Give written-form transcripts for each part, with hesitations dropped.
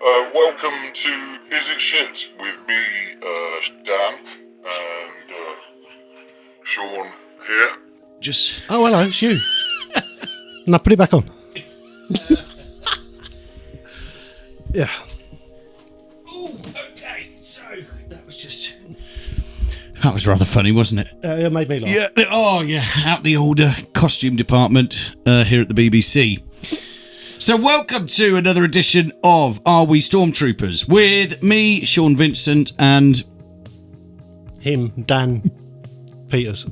Welcome to Is It Shit with me, Dan, and Sean here. Oh, hello, it's you. And I put it back on. Yeah. Oh, okay, so that was rather funny, wasn't it? It made me laugh. Yeah. Oh, yeah. Out the old costume department here at the BBC. So welcome to another edition of Are We Stormtroopers with me, Sean Vincent, and Him, Dan Peters.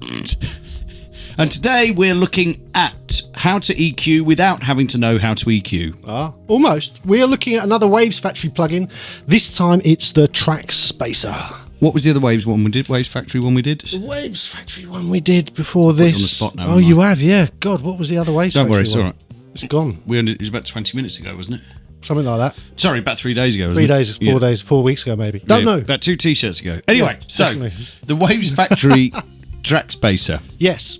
And today we're looking at how to EQ without having to know how to EQ. Almost. We are looking at another Waves Factory plugin. This time it's the TrackSpacer. What was the other Waves one we did? Waves Factory one we did? The Waves Factory one we did before this. On the spot now, oh, you have, yeah. God, what was the other Waves Don't Factory worry, it's one? all right. It's gone. It was about 20 minutes ago, wasn't it? Something like that. Sorry, about 3 days ago. 3 days, 4 days, 4 weeks ago, maybe. Don't know. About 2 t-shirts ago. Anyway, Yeah, so definitely. the Waves Factory TrackSpacer. Yes.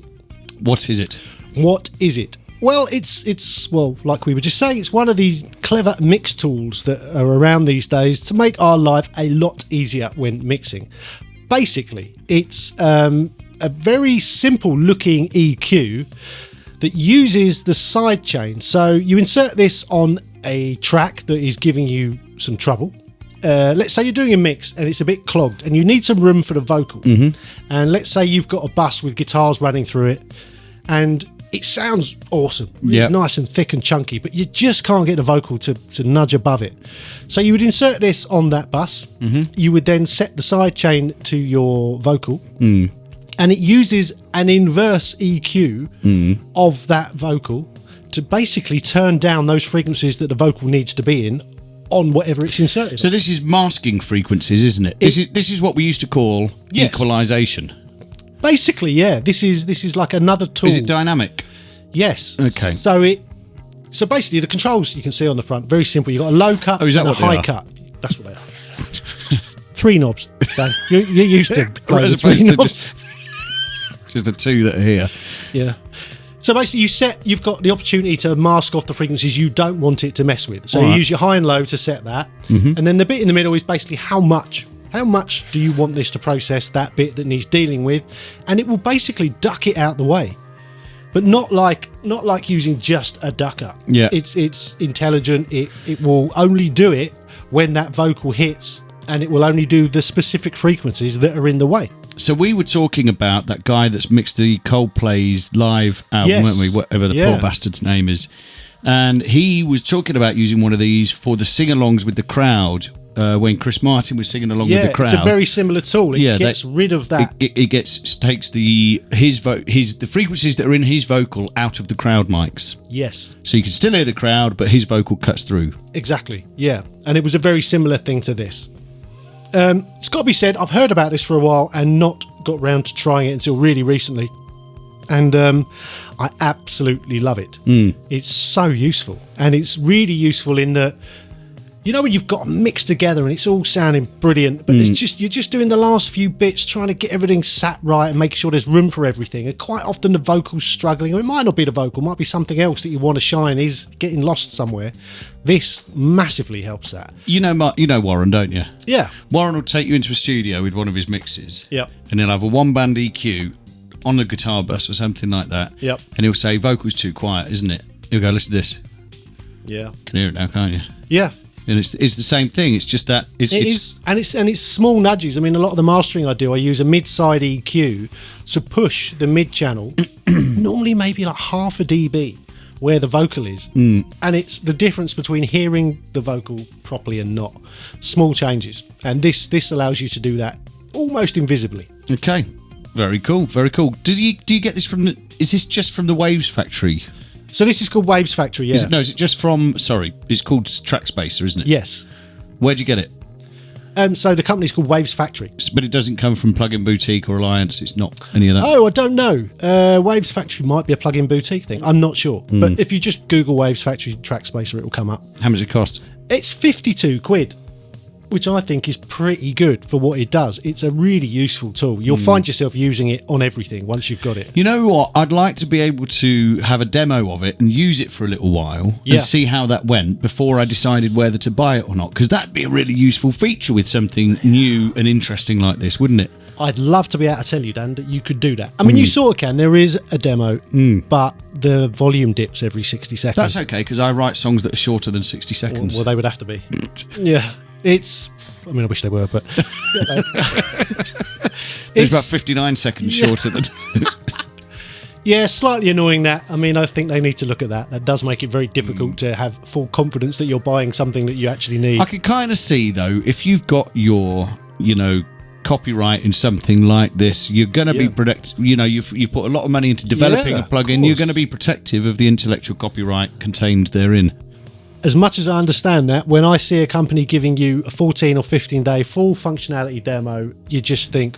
What is it? What is it? Well, it's like we were just saying, it's one of these clever mix tools that are around these days to make our life a lot easier when mixing. Basically, it's a very simple looking EQ that uses the sidechain. So you insert this on a track that is giving you some trouble. Let's say you're doing a mix and it's a bit clogged and you need some room for the vocal. And let's say you've got a bus with guitars running through it and it sounds awesome, really nice and thick and chunky, but you just can't get the vocal to nudge above it. So you would insert this on that bus. You would then set the sidechain to your vocal. And it uses an inverse EQ of that vocal to basically turn down those frequencies that the vocal needs to be in on whatever it's inserted. So this is masking frequencies, isn't it? This is what we used to call equalization. Basically, yeah. This is like another tool. Is it dynamic? Yes. Okay. So basically, the controls you can see on the front, very simple. You've got a low cut and a high cut. That's what they are. 3 knobs, Dan. You're used to playing with 3 knobs. Just the 2 that are here. Yeah. So basically, you've got the opportunity to mask off the frequencies you don't want it to mess with. So you use your high and low to set that, and then the bit in the middle is basically how much do you want this to process that bit that needs dealing with, and it will basically duck it out the way, but not like using just a ducker. Yeah, it's intelligent. It will only do it when that vocal hits, and it will only do the specific frequencies that are in the way. So we were talking about that guy that's mixed the Coldplay's live album, weren't we? Whatever the poor bastard's name is. And he was talking about using one of these for the sing-alongs with the crowd when Chris Martin was singing along with the crowd. It's a very similar tool. It gets rid of that. It takes the frequencies that are in his vocal out of the crowd mics. Yes. So you can still hear the crowd, but his vocal cuts through. Exactly. Yeah. And it was a very similar thing to this. It's got to be said, I've heard about this for a while and not got round to trying it until really recently. And I absolutely love it. It's so useful. And it's really useful in that, you know, when you've got them mixed together and it's all sounding brilliant, but you're just doing the last few bits, trying to get everything sat right and make sure there's room for everything. And quite often the vocal's struggling, or it might not be the vocal, it might be something else that you want to shine is getting lost somewhere. This massively helps that. You know Warren, don't you? Yeah. Warren will take you into a studio with one of his mixes. Yep. And he'll have a 1-band EQ on the guitar bus or something like that. Yep. And he'll say, vocal's too quiet, isn't it? He'll go, listen to this. Yeah. Can hear it now, can't you? Yeah. And it's the same thing. It's just that it's small nudges. I mean, a lot of the mastering I do, I use a mid-side EQ to push the mid channel, normally maybe like half a dB where the vocal is, and it's the difference between hearing the vocal properly and not. Small changes, and this allows you to do that almost invisibly. Okay, very cool, very cool. Do you get this from is this just from the Waves Factory? So this is called Waves Factory, yeah. Is it just from, sorry, it's called TrackSpacer, isn't it? Yes. Where'd you get it? So the company's called Waves Factory. But it doesn't come from Plugin Boutique or Alliance, it's not any of that? Oh, I don't know. Waves Factory might be a Plugin Boutique thing, I'm not sure. But if you just Google Waves Factory TrackSpacer, it will come up. How much does it cost? It's 52 quid. which I think is pretty good for what it does. It's a really useful tool. You'll find yourself using it on everything once you've got it. You know what? I'd like to be able to have a demo of it and use it for a little while and see how that went before I decided whether to buy it or not, because that'd be a really useful feature with something new and interesting like this, wouldn't it? I'd love to be able to tell you, Dan, that you could do that. I mean, you sort of can. There is a demo, but the volume dips every 60 seconds. That's okay, because I write songs that are shorter than 60 seconds. Well, they would have to be. Yeah. It's... I mean, I wish they were, but... It's about 59 seconds shorter than... Yeah, slightly annoying that. I mean, I think they need to look at that. That does make it very difficult to have full confidence that you're buying something that you actually need. I can kind of see, though, if you've got your, copyright in something like this, you're going to be you've put a lot of money into developing a plugin. You're going to be protective of the intellectual copyright contained therein. As much as I understand that, when I see a company giving you a 14 or 15 day full functionality demo, you just think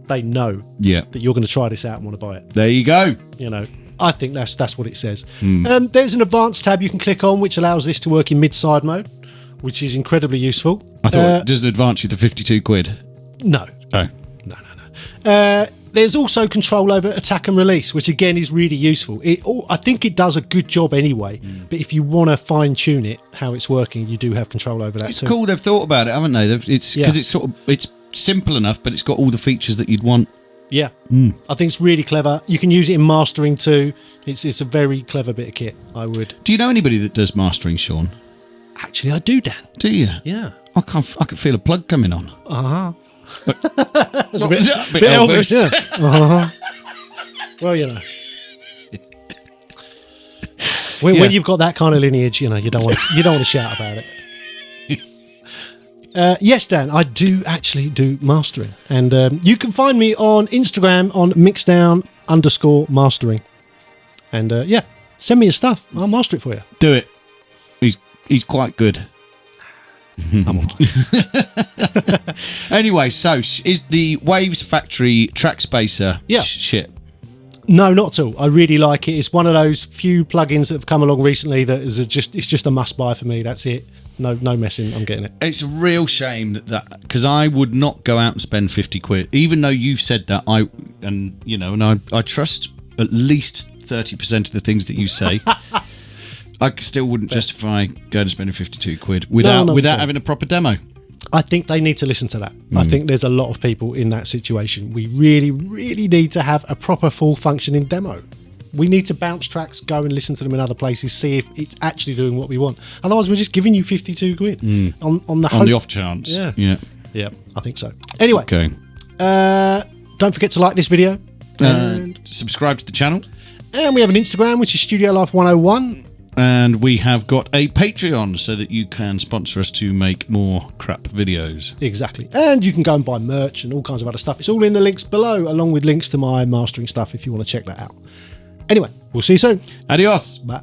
they know that you're going to try this out and want to buy it. There you go. I think that's what it says. There's an advanced tab you can click on which allows this to work in mid-side mode, which is incredibly useful. I thought it doesn't advance you to 52 quid. No. Oh. No. There's also control over attack and release, which again is really useful. I think it does a good job anyway, but if you want to fine tune it, how it's working, you do have control over that. It's cool they've thought about it, haven't they? It's because it's simple enough, but it's got all the features that you'd want. Yeah, I think it's really clever. You can use it in mastering too. It's a very clever bit of kit. I would. Do you know anybody that does mastering, Sean? Actually, I do, Dan. Do you? Yeah. I can feel a plug coming on. That's a bit Elvis. Yeah. Well, when you've got that kind of lineage, you don't want to shout about it. Yes, Dan, I do actually do mastering, and you can find me on Instagram on mixdown_mastering, and send me your stuff. I'll master it for you. Do it. He's quite good. Anyway, so is the WAVESFACTORY TRACKSPACER shit? No, not at all. I really like it. It's one of those few plugins that have come along recently that is it's just a must buy for me. That's it. No messing. I'm getting it. It's a real shame that because I would not go out and spend 50 quid, even though you've said that. I trust at least 30% of the things that you say. I still wouldn't justify going and spending 52 quid without having a proper demo. I think they need to listen to that. I think there's a lot of people in that situation. We really, really need to have a proper full functioning demo. We need to bounce tracks, go and listen to them in other places, see if it's actually doing what we want. Otherwise, we're just giving you 52 quid on the off chance. Yeah, I think so. Anyway, okay. Don't forget to like this video and subscribe to the channel. And we have an Instagram, which is Studio Life 101. And we have got a Patreon so that you can sponsor us to make more crap videos. Exactly. And you can go and buy merch and all kinds of other stuff. It's all in the links below, along with links to my mastering stuff if you want to check that out. Anyway, we'll see you soon. Adios. Bye.